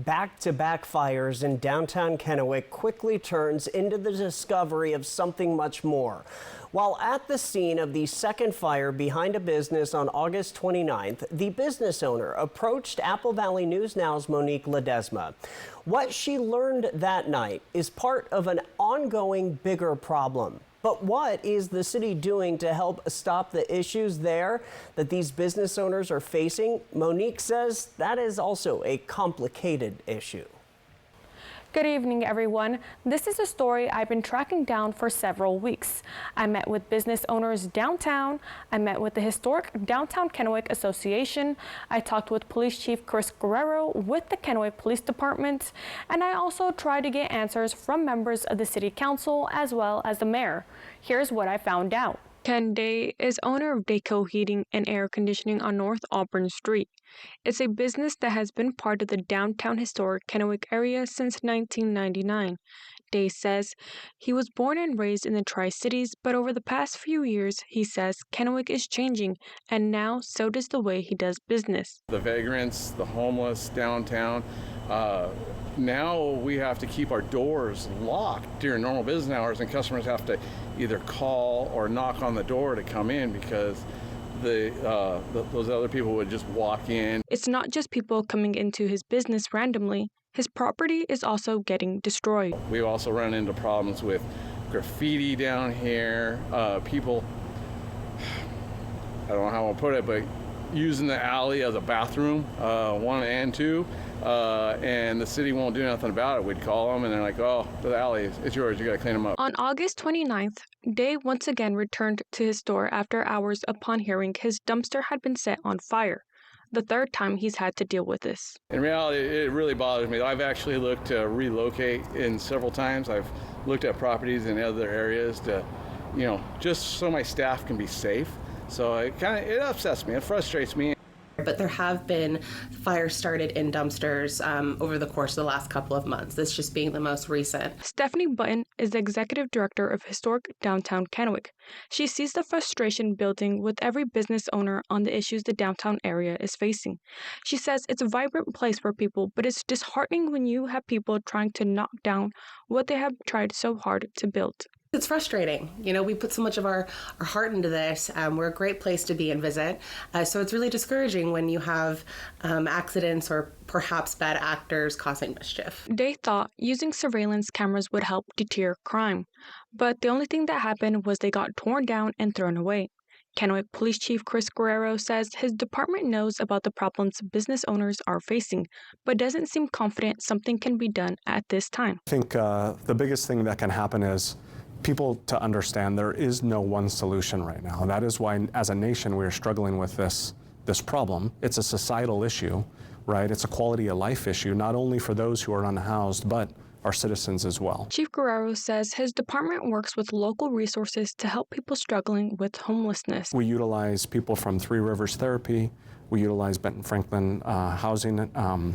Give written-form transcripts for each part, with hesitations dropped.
Back-to-back fires in downtown Kennewick quickly turns into the discovery of something much more. While at the scene of the second fire behind a business on August 29th, the business owner approached Apple Valley News Now's Monique Ledesma. What she learned that night is part of an ongoing bigger problem. But what is the city doing to help stop the issues there that these business owners are facing? Monique says that is also a complicated issue. Good evening, everyone. This is a story I've been tracking down for several weeks. I met with business owners downtown. I met with the historic Downtown Kennewick Association. I talked with Police Chief Chris Guerrero with the Kennewick Police Department. And I also tried to get answers from members of the City Council as well as the mayor. Here's what I found out. Ken Day is owner of Dayco Heating and Air Conditioning on North Auburn Street. It's a business that has been part of the downtown historic Kennewick area since 1999. Day says he was born and raised in the Tri-Cities, but over the past few years, he says Kennewick is changing, and now so does the way he does business. The vagrants, the homeless downtown, now we have to keep our doors locked during normal business hours, and customers have to either call or knock on the door to come in because those other people would just walk in. It's not just people coming into his business randomly. His property is also getting destroyed. We also run into problems with graffiti down here. People, I don't know how I'll put it, but using the alley as a bathroom, 1 and 2. And the city won't do nothing about it. We'd call them and they're like, oh, the alley, it's yours, you gotta clean them up. On August 29th, Day once again returned to his store after hours upon hearing his dumpster had been set on fire. The third time he's had to deal with this. In reality, it really bothers me. I've actually looked to relocate in several times. I've looked at properties in other areas to, just so my staff can be safe. So it upsets me, it frustrates me. But there have been fires started in dumpsters over the course of the last couple of months, this just being the most recent. Stephanie Button is the executive director of Historic Downtown Kennewick. She sees the frustration building with every business owner on the issues the downtown area is facing. She says it's a vibrant place for people, but it's disheartening when you have people trying to knock down what they have tried so hard to build. It's frustrating. We put so much of our heart into this. We're a great place to be and visit. So it's really discouraging when you have accidents or perhaps bad actors causing mischief. They thought using surveillance cameras would help deter crime. But the only thing that happened was they got torn down and thrown away. Kennewick Police Chief Chris Guerrero says his department knows about the problems business owners are facing, but doesn't seem confident something can be done at this time. I think the biggest thing that can happen is people to understand there is no one solution right now. That is why, as a nation, we are struggling with this problem. It's a societal issue, right? It's a quality of life issue, not only for those who are unhoused, but our citizens as well. Chief Guerrero says his department works with local resources to help people struggling with homelessness. We utilize people from Three Rivers Therapy. We utilize Benton Franklin Housing,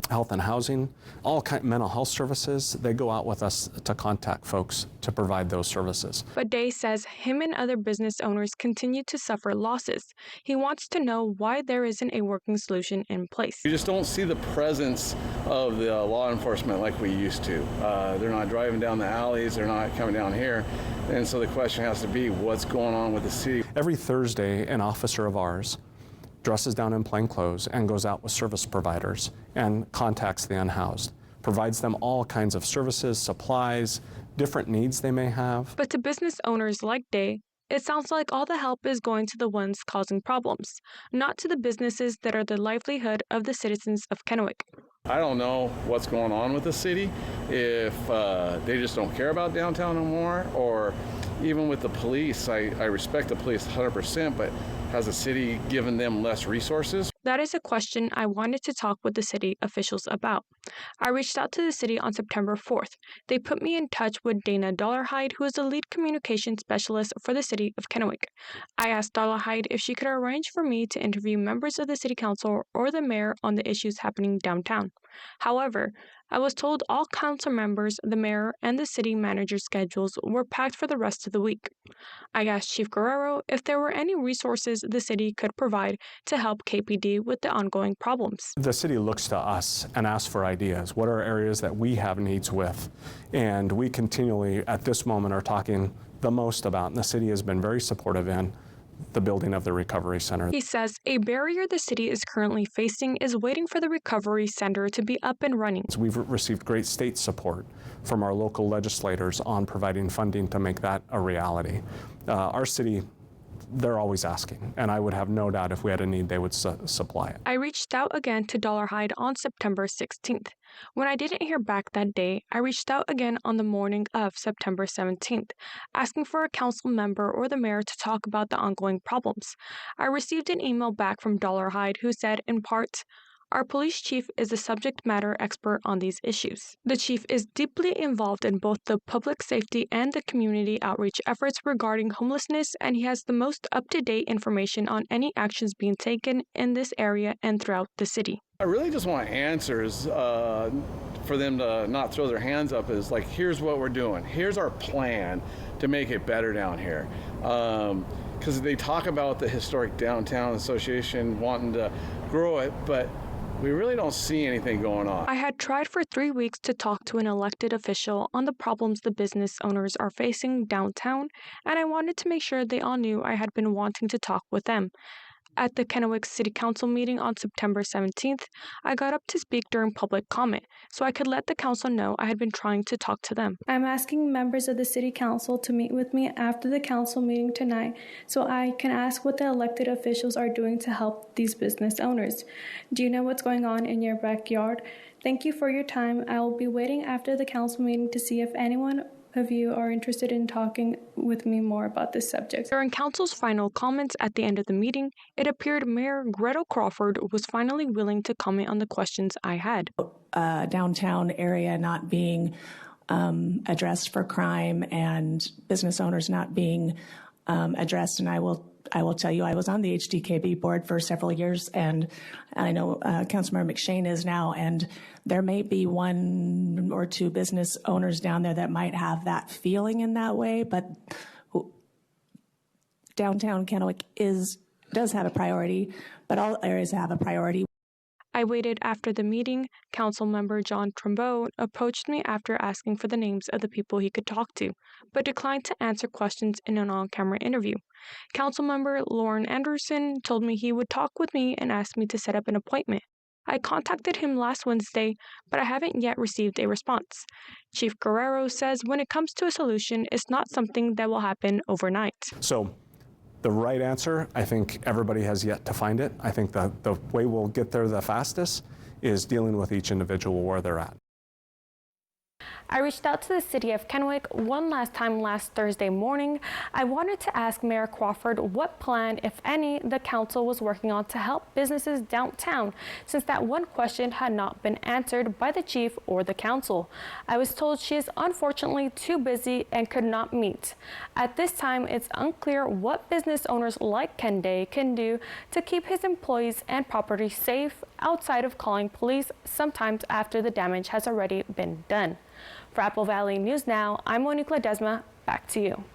Health and Housing, all mental health services. They go out with us to contact folks to provide those services. But Day says him and other business owners continue to suffer losses. He wants to know why there isn't a working solution in place. You just don't see the presence of the law enforcement like we used to. They're not driving down the alleys, they're not coming down here. And so the question has to be, what's going on with the city? Every Thursday, an officer of ours dresses down in plain clothes and goes out with service providers and contacts the unhoused, provides them all kinds of services, supplies, different needs they may have. But to business owners like Day, it sounds like all the help is going to the ones causing problems, not to the businesses that are the livelihood of the citizens of Kennewick. I don't know what's going on with the city, if they just don't care about downtown anymore, or even with the police. I respect the police 100%, but has the city given them less resources? That is a question I wanted to talk with the city officials about. I reached out to the city on September 4th. They put me in touch with Dana Dollarhide, who is the lead communication specialist for the city of Kennewick. I asked Dollarhide if she could arrange for me to interview members of the city council or the mayor on the issues happening downtown. However, I was told all council members, the mayor, and the city manager's schedules were packed for the rest rest of the week. I asked Chief Guerrero if there were any resources the city could provide to help KPD with the ongoing problems. The city looks to us and asks for ideas. What are areas that we have needs with? And we continually, at this moment, are talking the most about, and the city has been very supportive in, the building of the recovery center. He says a barrier the city is currently facing is waiting for the recovery center to be up and running. We've received great state support from our local legislators on providing funding to make that a reality. Our city, they're always asking, and I would have no doubt if we had a need, they would supply it. I reached out again to Dollarhide on September 16th. When I didn't hear back that day, I reached out again on the morning of September 17th, asking for a council member or the mayor to talk about the ongoing problems. I received an email back from Dollarhide who said, in part, "Our police chief is the subject matter expert on these issues. The chief is deeply involved in both the public safety and the community outreach efforts regarding homelessness, and he has the most up-to-date information on any actions being taken in this area and throughout the city." I really just want answers for them to not throw their hands up as like, here's what we're doing. Here's our plan to make it better down here. Because they talk about the Historic Downtown Association wanting to grow it, but we really don't see anything going on. I had tried for 3 weeks to talk to an elected official on the problems the business owners are facing downtown, and I wanted to make sure they all knew I had been wanting to talk with them. At the Kennewick City Council meeting on September 17th, I got up to speak during public comment, so I could let the council know I had been trying to talk to them. I'm asking members of the City Council to meet with me after the council meeting tonight so I can ask what the elected officials are doing to help these business owners. Do you know what's going on in your backyard? Thank you for your time. I will be waiting after the council meeting to see if anyone of you are interested in talking with me more about this subject. During council's final comments at the end of the meeting, it appeared Mayor Gretel Crawford was finally willing to comment on the questions I had. Downtown area not being addressed for crime and business owners not being addressed, and I will tell you, I was on the HDKB board for several years, and I know Councilmember McShane is now, and there may be one or two business owners down there that might have that feeling in that way, but downtown Kennewick does have a priority, but all areas have a priority. I waited after the meeting. Councilmember John Trumbo approached me after asking for the names of the people he could talk to, but declined to answer questions in an on-camera interview. Councilmember Lauren Anderson told me he would talk with me and asked me to set up an appointment. I contacted him last Wednesday, but I haven't yet received a response. Chief Guerrero says when it comes to a solution, it's not something that will happen overnight. So the right answer, I think everybody has yet to find it. I think the way we'll get there the fastest is dealing with each individual where they're at. I reached out to the city of Kennewick one last time last Thursday morning. I wanted to ask Mayor Crawford what plan, if any, the council was working on to help businesses downtown, since that one question had not been answered by the chief or the council. I was told she is unfortunately too busy and could not meet. At this time, it's unclear what business owners like Ken Day can do to keep his employees and property safe outside of calling police sometimes after the damage has already been done. For Apple Valley News Now, I'm Monique Ledesma. Back to you.